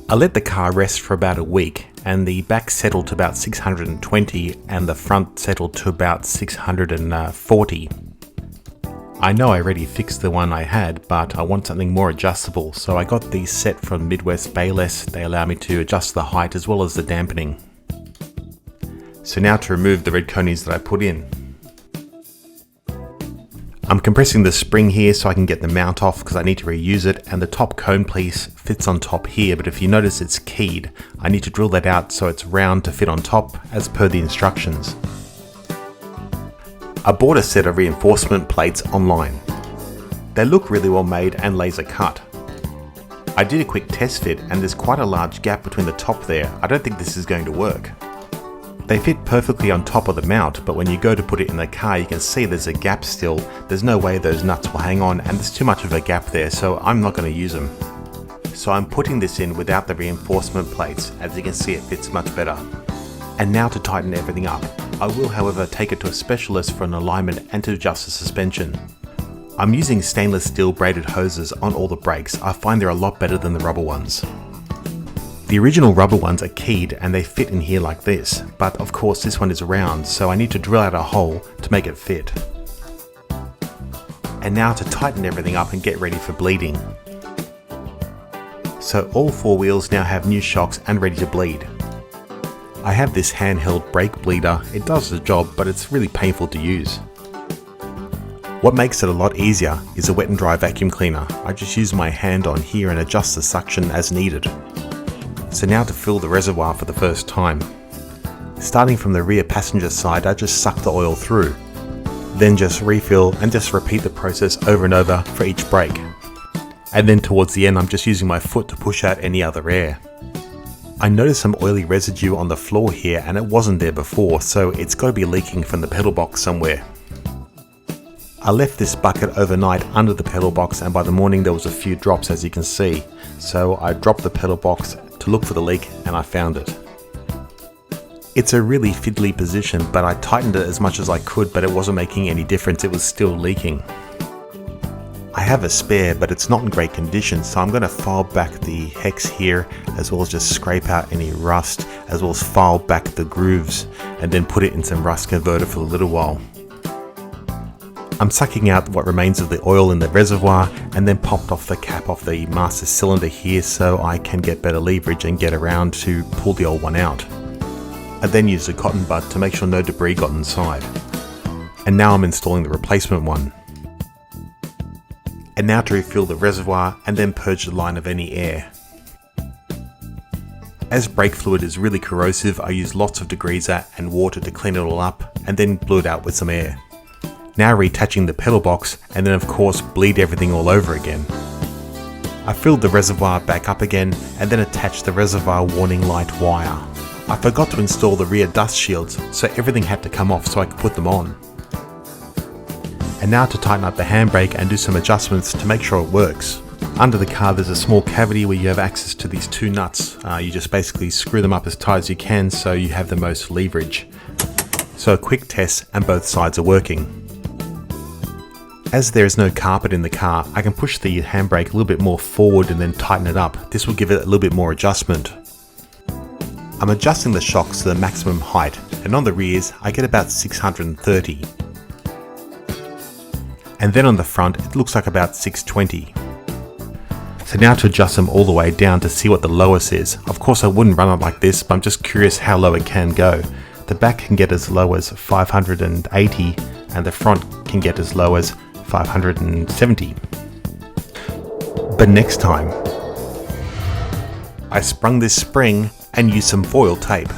I let the car rest for about a week and the back settled to about 620 and the front settled to about 640. I know I already fixed the one I had, but I want something more adjustable, so I got these set from Midwest Bayless. They allow me to adjust the height as well as the dampening. So now to remove the red conies that I put in. I'm compressing the spring here so I can get the mount off because I need to reuse it, and the top cone piece fits on top here, but if you notice it's keyed. I need to drill that out so it's round to fit on top as per the instructions. I bought a set of reinforcement plates online. They look really well made and laser cut. I did a quick test fit and there's quite a large gap between the top there. I don't think this is going to work. They fit perfectly on top of the mount, but when you go to put it in the car you can see there's a gap still. There's no way those nuts will hang on and there's too much of a gap there, so I'm not going to use them. So I'm putting this in without the reinforcement plates. As you can see, it fits much better. And now to tighten everything up. I will however take it to a specialist for an alignment and to adjust the suspension. I'm using stainless steel braided hoses on all the brakes. I find they're a lot better than the rubber ones. The original rubber ones are keyed and they fit in here like this, but of course this one is round, so I need to drill out a hole to make it fit. And now to tighten everything up and get ready for bleeding. So all four wheels now have new shocks and ready to bleed. I have this handheld brake bleeder. It does the job, but it's really painful to use. What makes it a lot easier is a wet and dry vacuum cleaner. I just use my hand on here and adjust the suction as needed. So now to fill the reservoir for the first time. Starting from the rear passenger side, I just suck the oil through. Then just refill and just repeat the process over and over for each brake. And then towards the end, I'm just using my foot to push out any other air. I noticed some oily residue on the floor here and it wasn't there before, so it's got to be leaking from the pedal box somewhere. I left this bucket overnight under the pedal box and by the morning there was a few drops, as you can see. So I dropped the pedal box to look for the leak and I found it. It's a really fiddly position, but I tightened it as much as I could, but it wasn't making any difference. It was still leaking. I have a spare, but it's not in great condition, so I'm going to file back the hex here, as well as just scrape out any rust, as well as file back the grooves, and then put it in some rust converter for a little while. I'm sucking out what remains of the oil in the reservoir, and then popped off the cap off the master cylinder here so I can get better leverage and get around to pull the old one out. I then used a cotton bud to make sure no debris got inside. And now I'm installing the replacement one. And now to refill the reservoir and then purge the line of any air. As brake fluid is really corrosive, I use lots of degreaser and water to clean it all up and then blew it out with some air. Now retouching the pedal box and then of course bleed everything all over again. I filled the reservoir back up again and then attached the reservoir warning light wire. I forgot to install the rear dust shields, so everything had to come off so I could put them on. And now to tighten up the handbrake and do some adjustments to make sure it works. Under the car there's a small cavity where you have access to these two nuts. You just basically screw them up as tight as you can so you have the most leverage. So a quick test and both sides are working. As there is no carpet in the car, I can push the handbrake a little bit more forward and then tighten it up. This will give it a little bit more adjustment. I'm adjusting the shocks to the maximum height, and on the rears I get about 630. And then on the front it looks like about 620. So now to adjust them all the way down to see what the lowest is. Of course I wouldn't run it like this, but I'm just curious how low it can go. The back can get as low as 580 and the front can get as low as 570. But next time, I sprung this spring and used some foil tape.